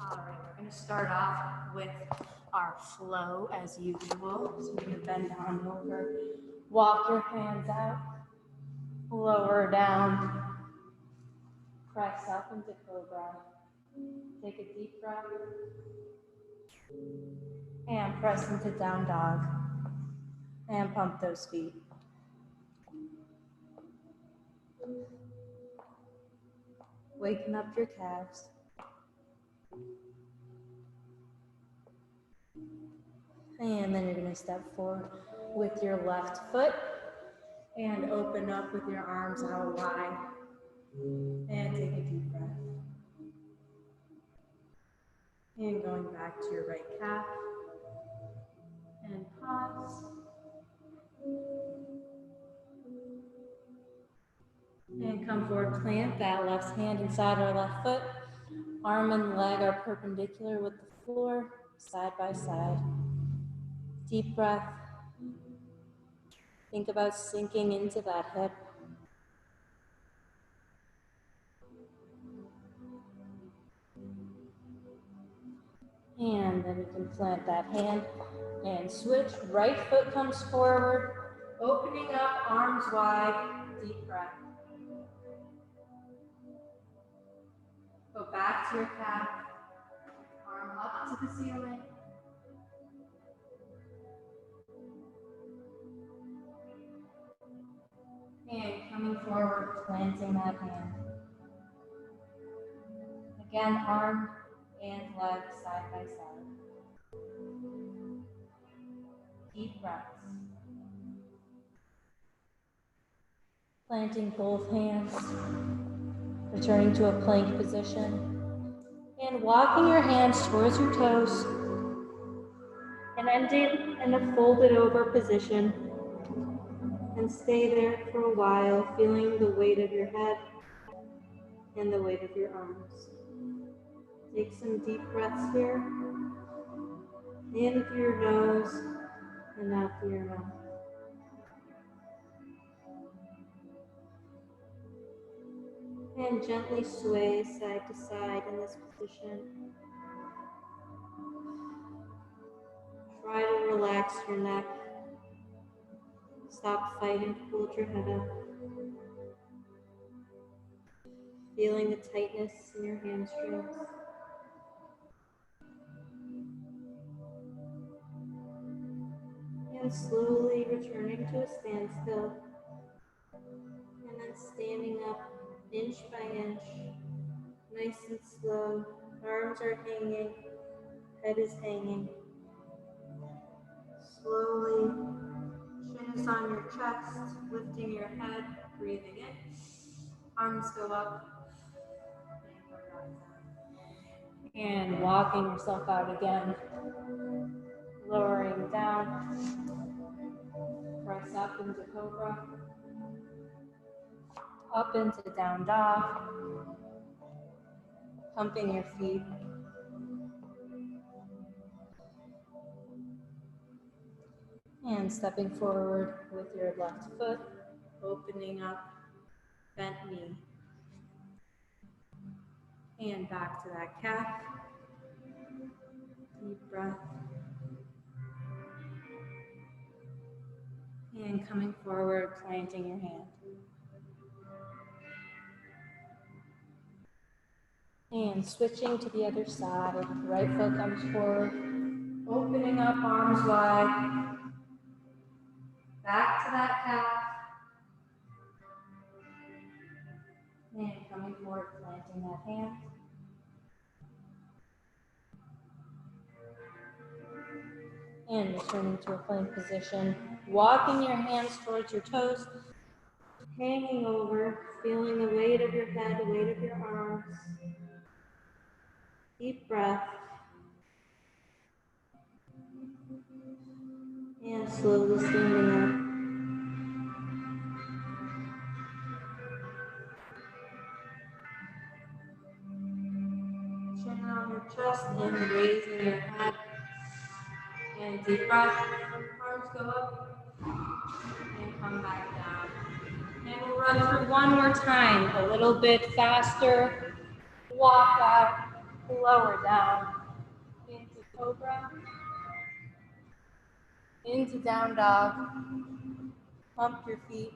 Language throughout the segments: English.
All right, we're going to start off with our flow as usual. So we're going to bend down over, walk your hands out, lower down, press up into cobra. Take a deep breath and press into down dog and pump those feet. Waken up your calves. And then you're going to step forward with your left foot and open up with your arms out wide. And take a deep breath. And going back to your right calf. And pause. And come forward, plant that left hand inside our left foot. Arm and leg are perpendicular with the floor, side by side. Deep breath. Think about sinking into that hip. And then you can plant that hand and switch. Right foot comes forward, opening up, arms wide, deep breath. Go back to your calf, arm up to the ceiling. And coming forward, planting that hand. Again, arm and leg side by side. Deep breaths. Planting both hands, returning to a plank position, and walking your hands towards your toes, and ending in a folded over position. And stay there for a while, feeling the weight of your head and the weight of your arms. Take some deep breaths here. In through your nose and out through your mouth. And gently sway side to side in this position. Try to relax your neck. Stop fighting to hold your head up. Feeling the tightness in your hamstrings. And slowly returning to a standstill. And then standing up inch by inch. Nice and slow. Arms are hanging. Head is hanging. Slowly. Chin is on your chest. Lifting your head. Breathing in. Arms go up. And walking yourself out again. Lowering down. Press up into cobra. Up into down dog. Pumping your feet. And stepping forward with your left foot. Opening up. Bent knee. And back to that calf. Deep breath. And coming forward, planting your hand. And switching to the other side. Right foot comes forward. Opening up, arms wide. Back to that calf. And coming forward, planting that hand. And returning to a plank position. Walking your hands towards your toes. Hanging over, feeling the weight of your head, the weight of your arms. Deep breath. And slowly standing up. Chin on your chest and raising your head. And deep breath. Arms go up. And come back down. And we'll run through one more time. A little bit faster. Walk out. Lower down into cobra, into down dog. Pump your feet.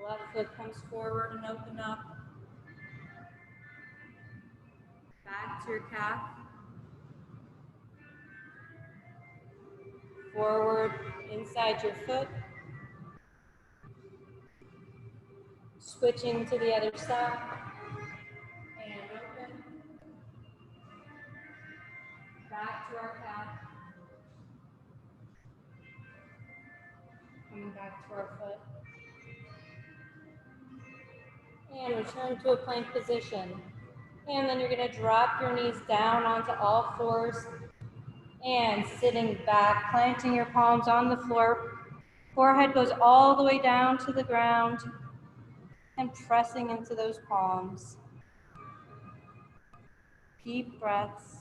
Left foot comes forward and open up. Back to your calf. Forward inside your foot. Switching to the other side. And open. Back to our calf. Coming back to our foot. And return to a plank position. And then you're going to drop your knees down onto all fours and sitting back, planting your palms on the floor. Forehead goes all the way down to the ground and pressing into those palms. Deep breaths.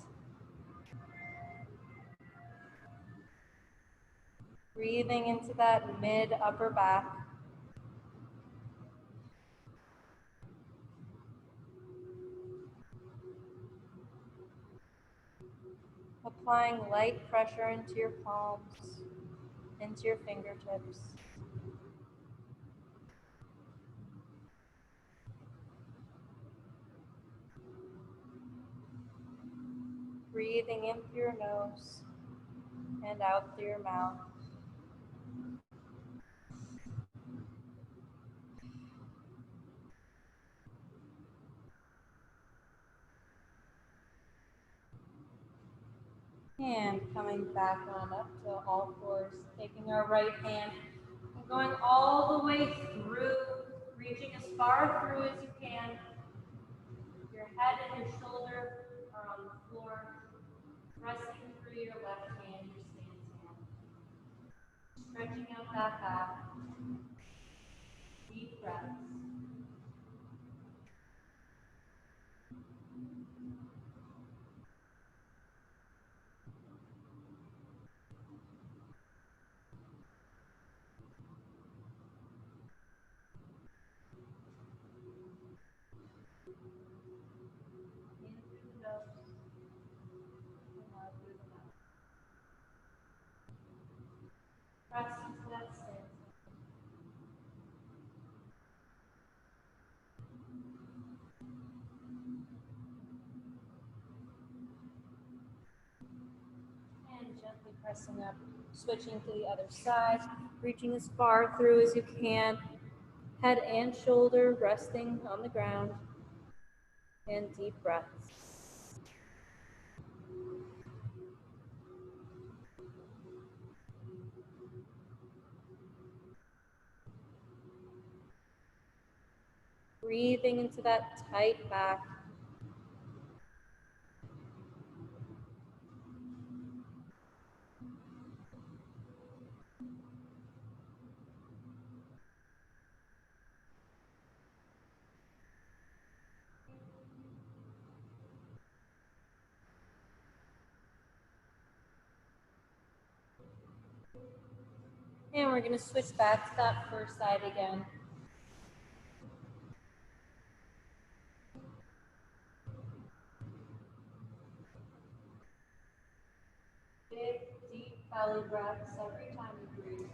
Breathing into that mid-upper back. Applying light pressure into your palms, into your fingertips. Breathing in through your nose and out through your mouth. And coming back on up to all fours, taking our right hand and going all the way through, reaching as far through as you can. Your head and your shoulder are on the floor, pressing through your left hand, your stance hand. Stretching out that back. Deep breaths. In through the nose and out through the mouth. Press into that stance. And gently pressing up, switching to the other side, reaching as far through as you can. Head and shoulder resting on the ground. And deep breaths. Breathing into that tight back. And we're going to switch back to that first side again. Big, deep belly breaths every time you breathe.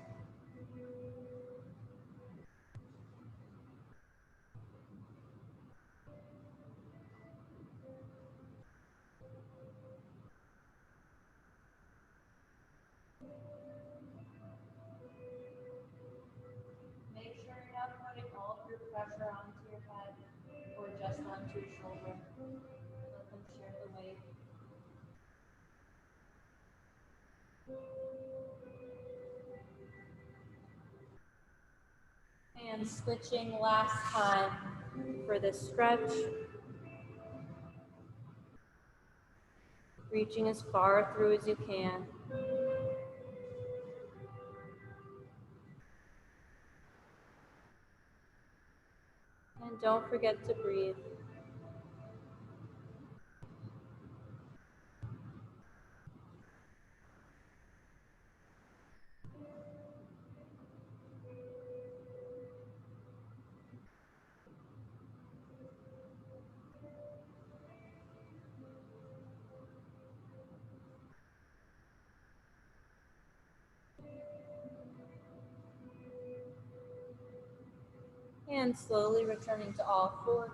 Make sure you're not putting all of your pressure onto your head or just onto your shoulder. Let them share the weight. And switching last time for this stretch. Reaching as far through as you can. And don't forget to breathe. And slowly returning to all fours.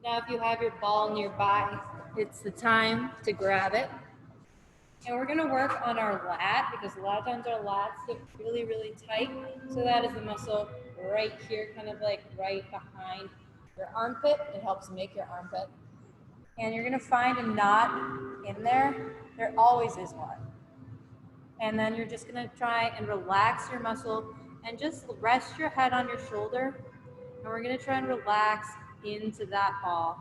Now, if you have your ball nearby, it's the time to grab it. And we're gonna work on our lat because a lot of times our lats get really, really tight. So that is the muscle right here, kind of like right behind your armpit. It helps make your armpit. And you're gonna find a knot in there. There always is one. And then you're just gonna try and relax your muscle and just rest your head on your shoulder. And we're gonna try and relax into that ball.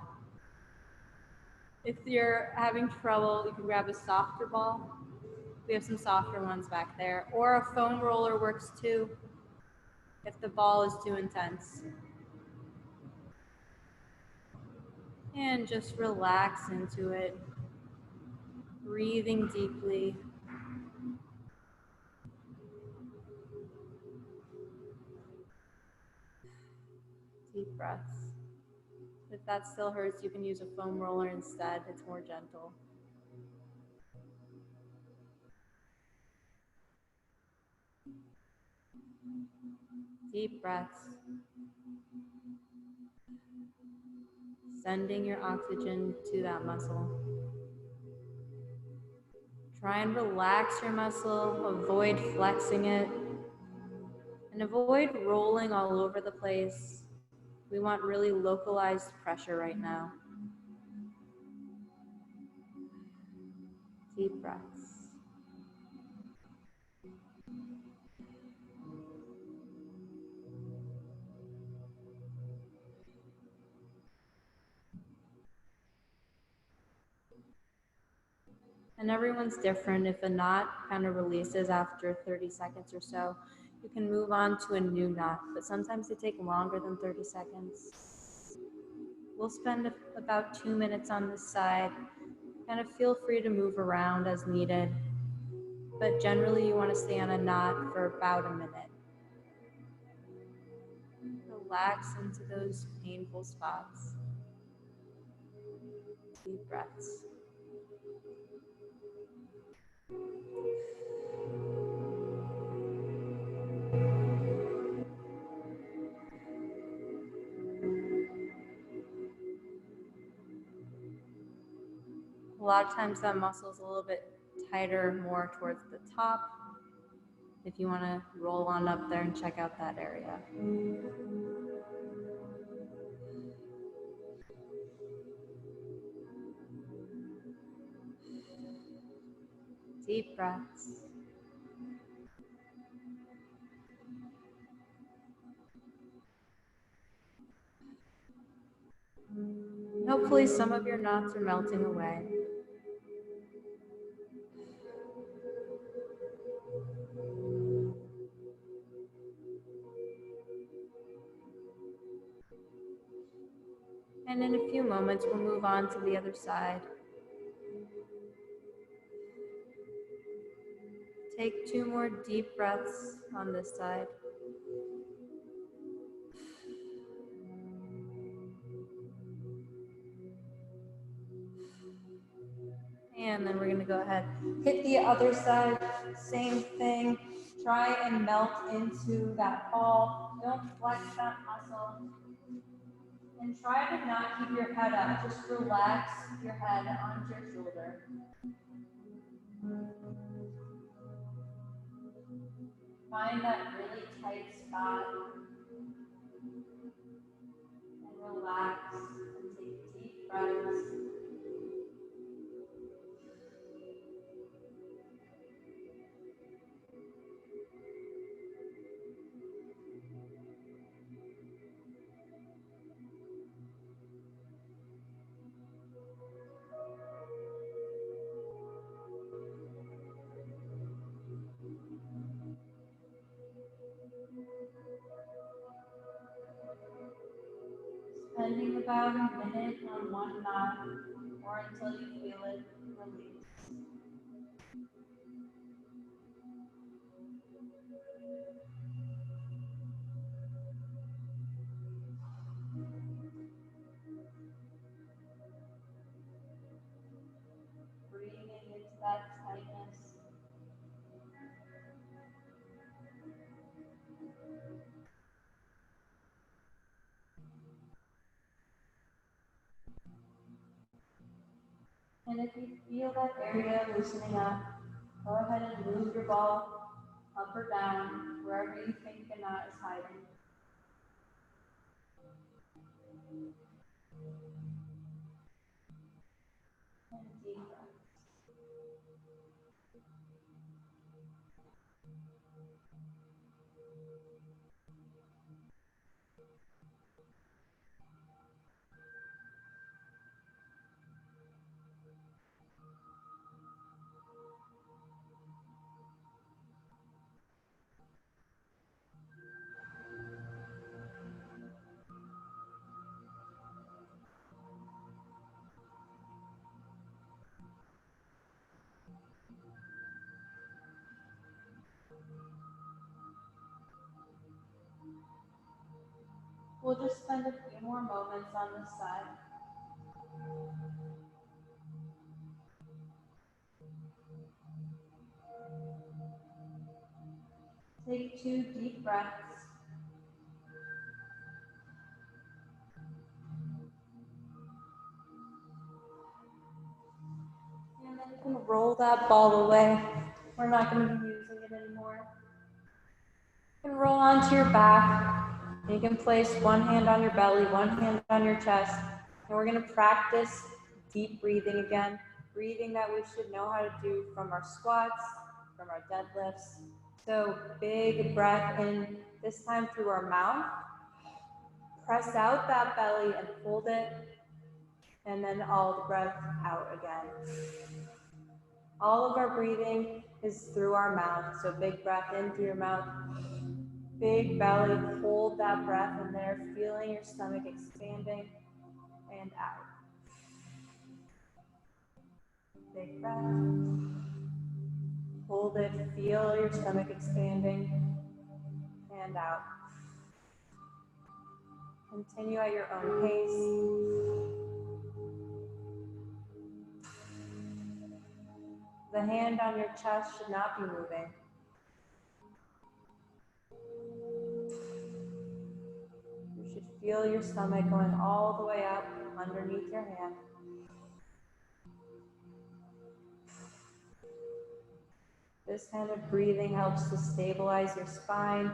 If you're having trouble, you can grab a softer ball. We have some softer ones back there. Or a foam roller works too, if the ball is too intense. And just relax into it, breathing deeply. Deep breaths. If that still hurts, you can use a foam roller instead. It's more gentle. Deep breaths. Sending your oxygen to that muscle. Try and relax your muscle, avoid flexing it, and avoid rolling all over the place. We want really localized pressure right now. Deep breaths. And everyone's different. If a knot kind of releases after 30 seconds or so, you can move on to a new knot, but sometimes they take longer than 30 seconds. We'll spend about 2 minutes on this side. Kind of feel free to move around as needed, but generally you want to stay on a knot for about a minute. Relax into those painful spots. Deep breaths. A lot of times that muscle is a little bit tighter, more towards the top. If you want to roll on up there and check out that area. Deep breaths. Hopefully some of your knots are melting away. And in a few moments, we'll move on to the other side. Take 2 more deep breaths on this side. And then we're going to go ahead, hit the other side, same thing. Try and melt into that ball. Don't flex that muscle. And try to not keep your head up. Just relax your head onto your shoulder. Find that really tight spot. And relax and take deep breaths. Spending about a minute on one knot or until you feel it release. Breathing into that tightness. And if you feel that area loosening up, go ahead and move your ball up or down, wherever you think the knot is hiding. And deep breath. We'll just spend a few more moments on this side. Take 2 deep breaths. And then you can roll that ball away. We're not going to be using it anymore. You can roll onto your back. You can place one hand on your belly, one hand on your chest. And we're going to practice deep breathing again. Breathing that we should know how to do from our squats, from our deadlifts. So big breath in, this time through our mouth. Press out that belly and hold it. And then all the breath out again. All of our breathing is through our mouth. So big breath in through your mouth. Big belly, hold that breath in there, feeling your stomach expanding and out. Big breath. Hold it, feel your stomach expanding and out. Continue at your own pace. The hand on your chest should not be moving. You should feel your stomach going all the way up underneath your hand. This kind of breathing helps to stabilize your spine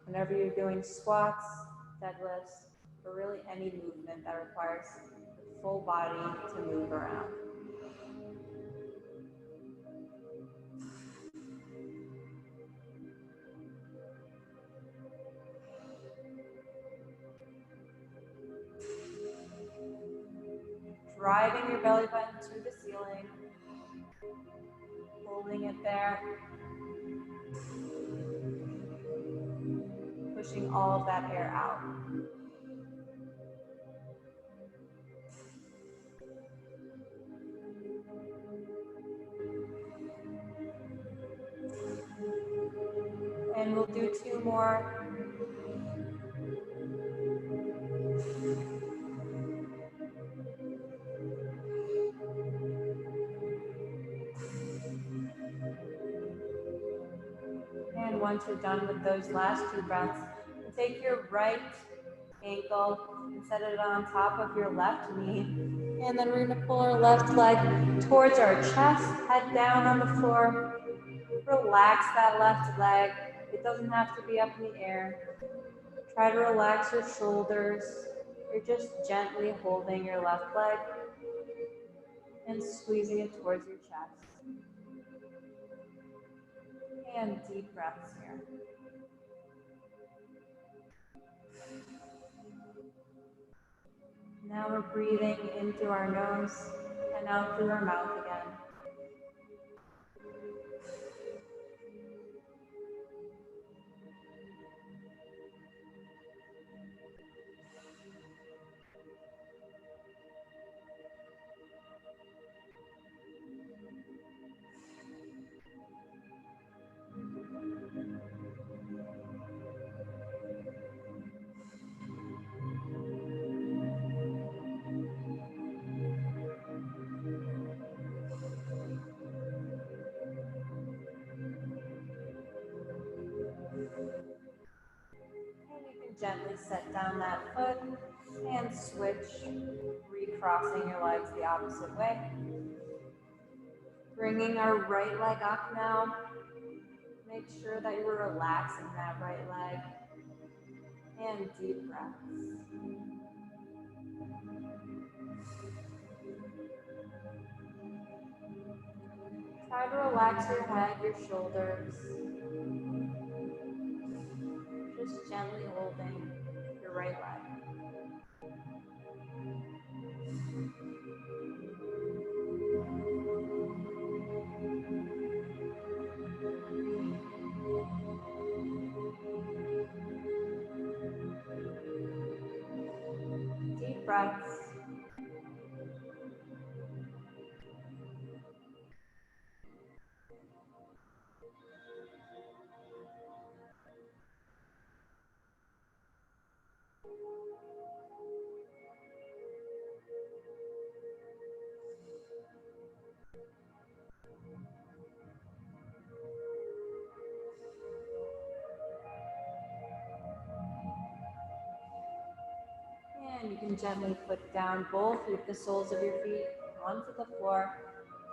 whenever you're doing squats, deadlifts, or really any movement that requires the full body to move around. Driving your belly button to the ceiling, holding it there, pushing all of that air out. And we'll do 2 more. And once you're done with those last 2 breaths, take your right ankle and set it on top of your left knee. And then we're going to pull our left leg towards our chest, head down on the floor. Relax that left leg. It doesn't have to be up in the air. Try to relax your shoulders. You're just gently holding your left leg and squeezing it towards your chest. And deep breaths here. Now we're breathing in through our nose and out through our mouth again. Gently set down that foot and switch, recrossing your legs the opposite way. Bringing our right leg up now. Make sure that you're relaxing that right leg. And deep breaths. Try to relax your head, your shoulders. Just gently holding your right leg. Deep breaths. And you can gently put down both of the soles of your feet onto the floor.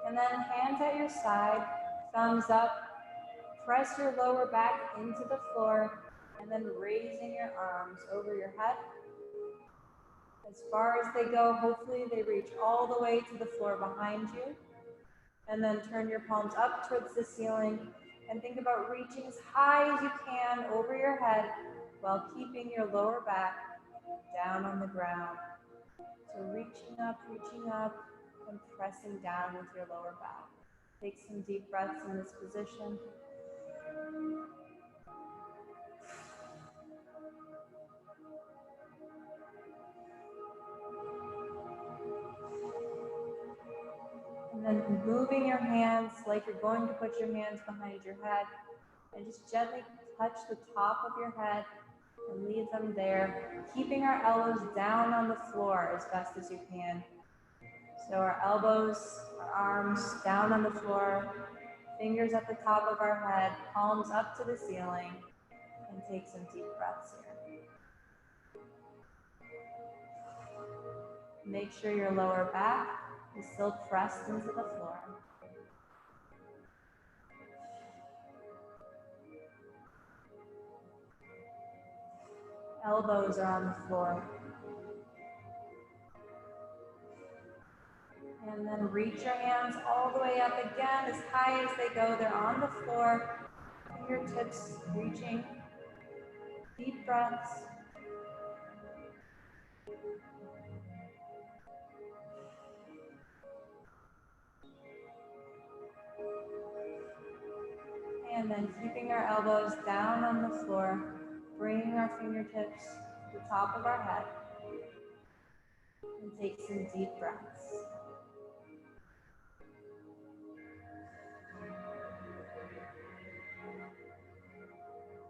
And then hands at your side, thumbs up. Press your lower back into the floor. And then raising your arms over your head. As far as they go, hopefully they reach all the way to the floor behind you. And then turn your palms up towards the ceiling. And think about reaching as high as you can over your head while keeping your lower back down on the ground. So reaching up, and pressing down with your lower back. Take some deep breaths in this position. And then moving your hands like you're going to put your hands behind your head. And just gently touch the top of your head and leave them there. Keeping our elbows down on the floor as best as you can. So our elbows, our arms down on the floor, fingers at the top of our head, palms up to the ceiling, and take some deep breaths here. Make sure your lower back is still pressed into the floor. Elbows are on the floor. And then reach your hands all the way up again, as high as they go. They're on the floor. Fingertips reaching. Deep breaths. And then keeping our elbows down on the floor, bringing our fingertips to the top of our head. And take some deep breaths.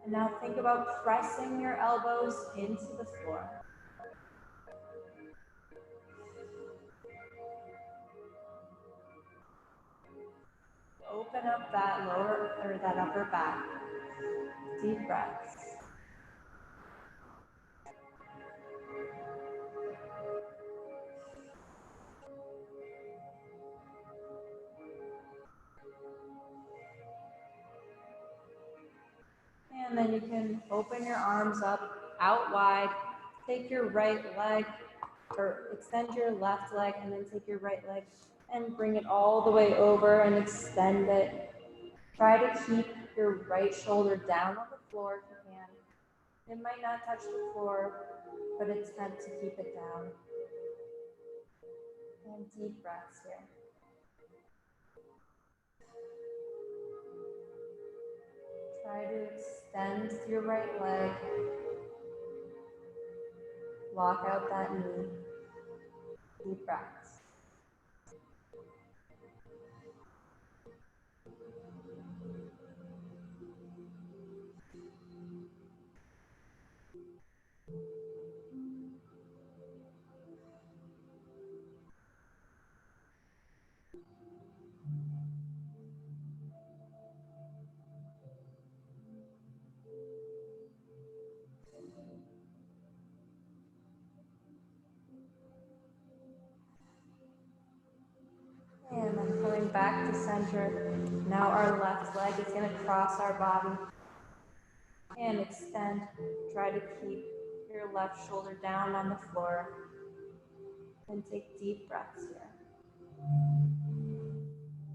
And now think about pressing your elbows into the floor. Open up that lower or that upper back. Deep breaths. And then you can open your arms up, out wide. Take your right leg, or extend your left leg, and then take your right leg and bring it all the way over and extend it. Try to keep your right shoulder down on the floor if you can. It might not touch the floor, but attempt to keep it down. And deep breaths here. Try to extend your right leg. Lock out that knee. Deep breaths. And then coming back to center. Now our left leg is going to cross our body and extend. Try to keep your left shoulder down on the floor. And take deep breaths here.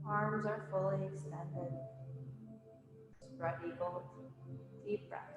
Arms are fully extended. Spread eagle. Deep breaths.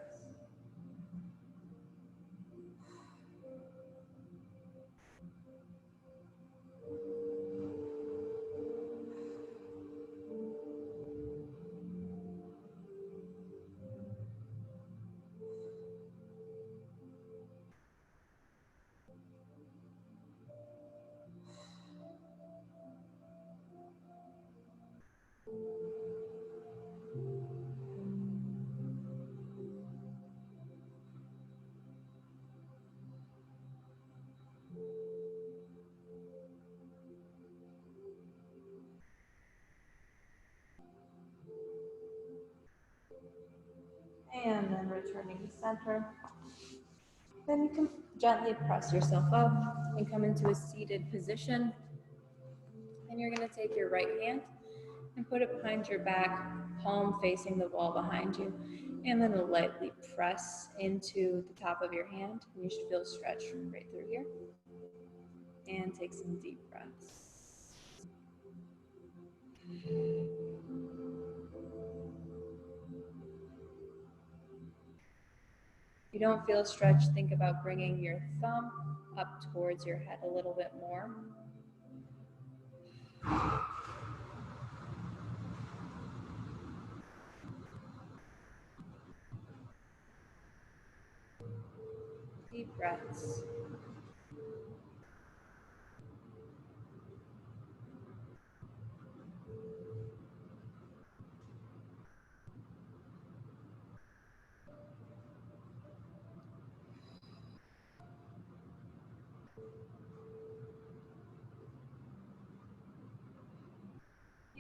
And then returning to center. Then you can gently press yourself up and come into a seated position. And you're going to take your right hand and put it behind your back, palm facing the wall behind you. And then lightly press into the top of your hand. And you should feel a stretch right through here. And take some deep breaths. If you don't feel a stretch, think about bringing your thumb up towards your head a little bit more. Deep breaths.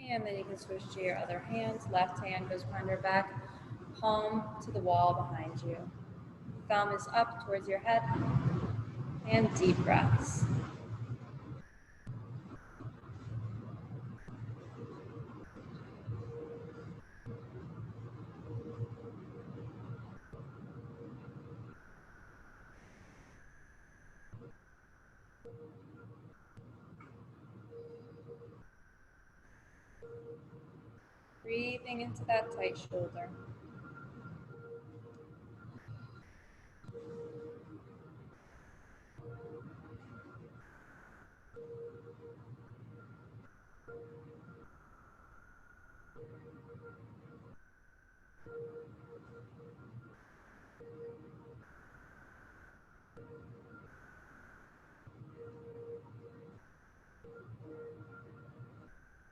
And then you can switch to your other hand. Left hand goes behind your back, palm to the wall behind you. Thumb is up towards your head. And deep breaths. Breathing into that tight shoulder.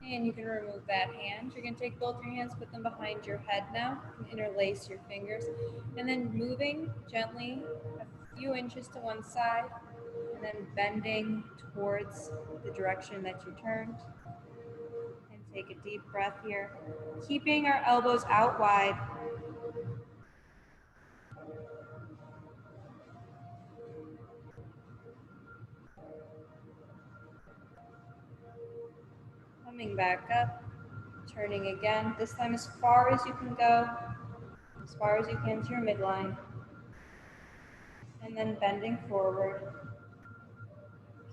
And you can remove that hand. You're going to take both your hands, put them behind your head now, and interlace your fingers. And then moving gently a few inches to one side, and then bending towards the direction that you turned. And take a deep breath here. Keeping our elbows out wide. Coming back up, turning again, this time as far as you can go, as far as you can to your midline, and then bending forward.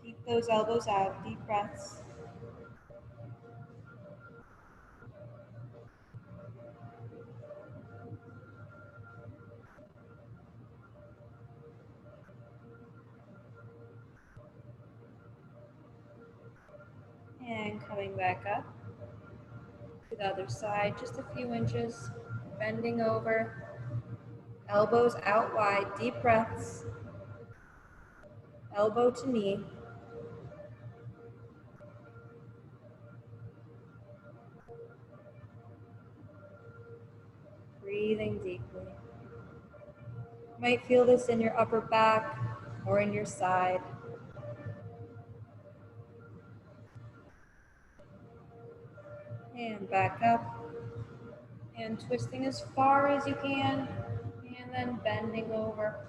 Keep those elbows out, deep breaths. And coming back up to the other side, just a few inches, bending over, elbows out wide, deep breaths, elbow to knee. Breathing deeply. You might feel this in your upper back or in your side. And back up. And twisting as far as you can. And then bending over.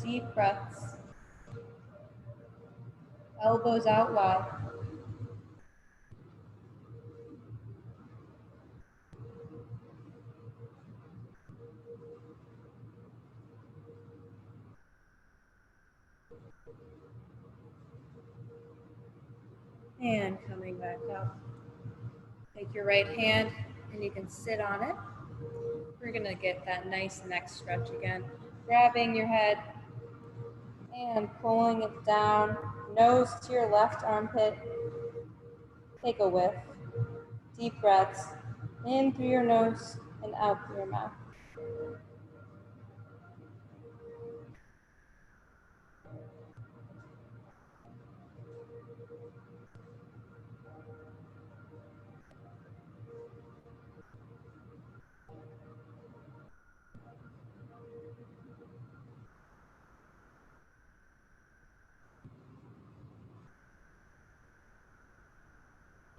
Deep breaths. elbows out wide. And coming back up. Take your right hand and you can sit on it. We're going to get that nice neck stretch again. Grabbing your head and pulling it down, nose to your left armpit. Take a whiff. Deep breaths in through your nose and out through your mouth.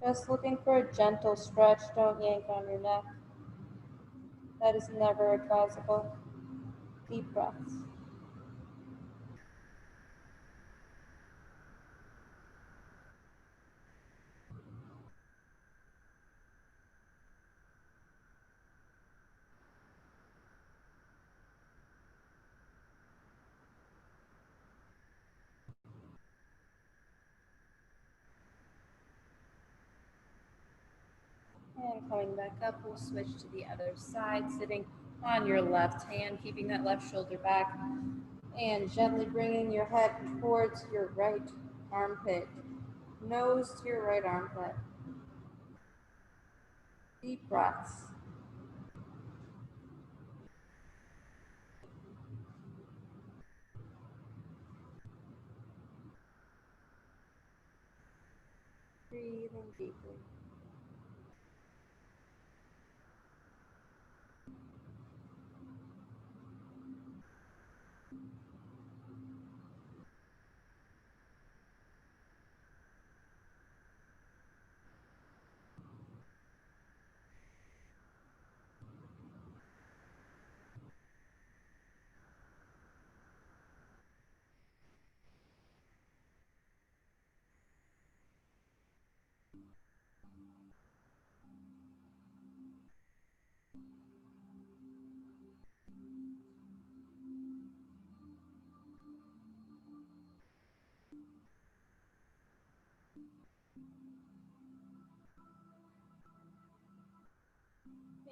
Just looking for a gentle stretch. Don't yank on your neck. That is never advisable. Deep breaths. And coming back up, we'll switch to the other side, sitting on your left hand, keeping that left shoulder back, and gently bringing your head towards your right armpit, nose to your right armpit. Deep breaths. Breathing deeply.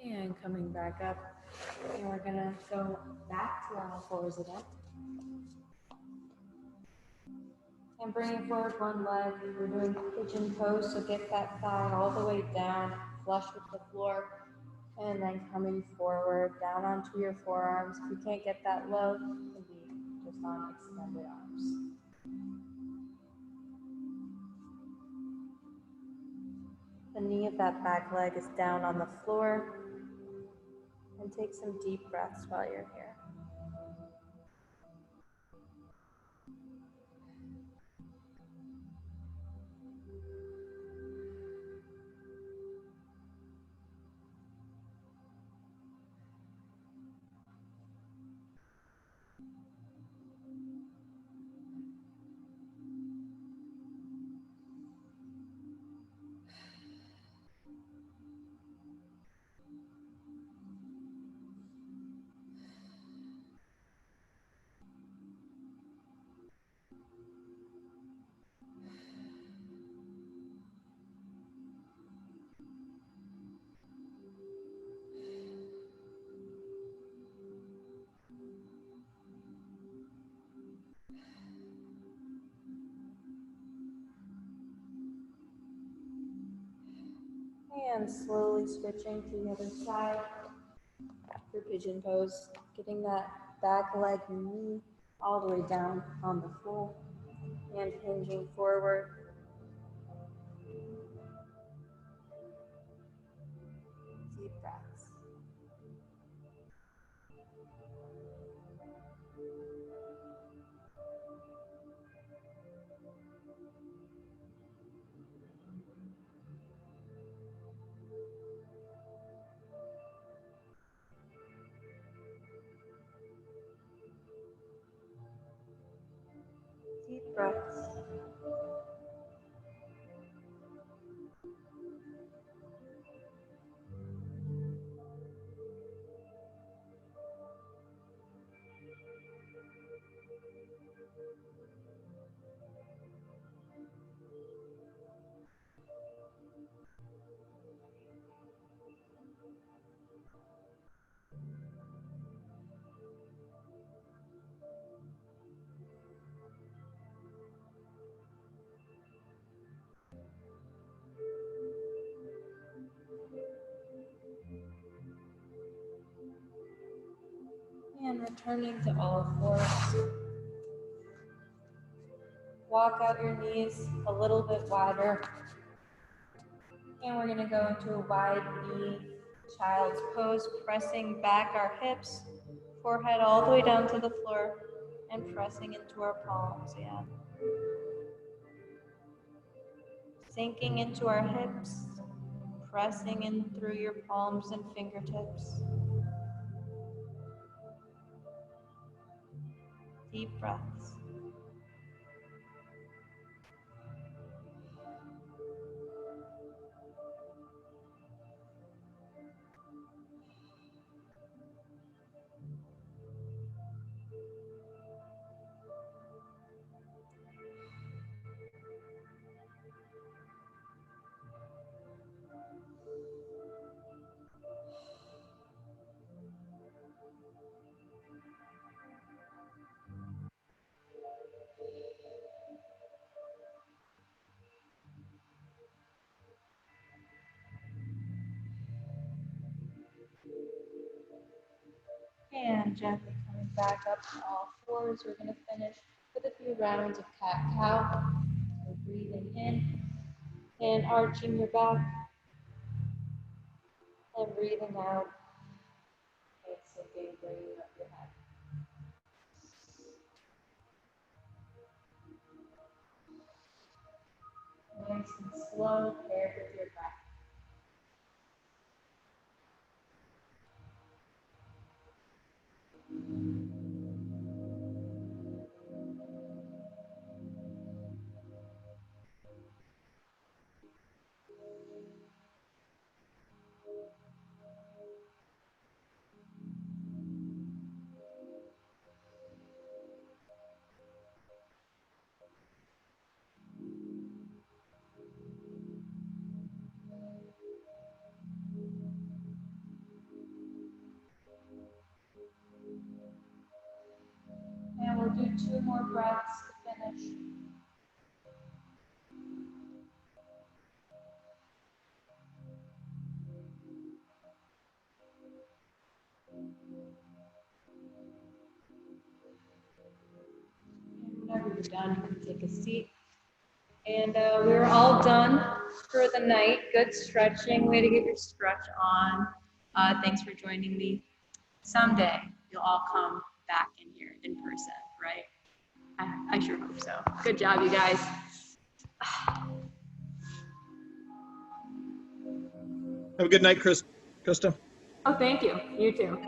And coming back up, and we're gonna go back to all fours again. And bringing forward one leg, we're doing pigeon pose, so get that thigh all the way down, flush with the floor, and then coming forward, down onto your forearms. If you can't get that low, it can be just on extended arms. The knee of that back leg is down on the floor, and take some deep breaths while you're here. And slowly switching to the other side for pigeon pose, getting that back leg and knee all the way down on the floor and hinging forward. Deep breaths. Deep breaths. returning to all fours. Walk out your knees a little bit wider. And we're gonna go into a wide knee child's pose, pressing back our hips, forehead all the way down to the floor, and pressing into our palms, yeah. Sinking into our hips, pressing in through your palms and fingertips. Deep breaths. And gently coming back up to all fours, we're going to finish with a few rounds of cat-cow. So breathing in and arching your back, and breathing out and sinking, bringing up your head. Nice and slow, paired with your breath. And we'll do 2 more breaths to finish. And whenever you're done, you can take a seat. And we're all done for the night. Good stretching. Way to get your stretch on. Thanks for joining me. Someday you'll all come back in here in person, right? I sure hope so. Good job, you guys. Have a good night, Krista. Oh, thank you. You too.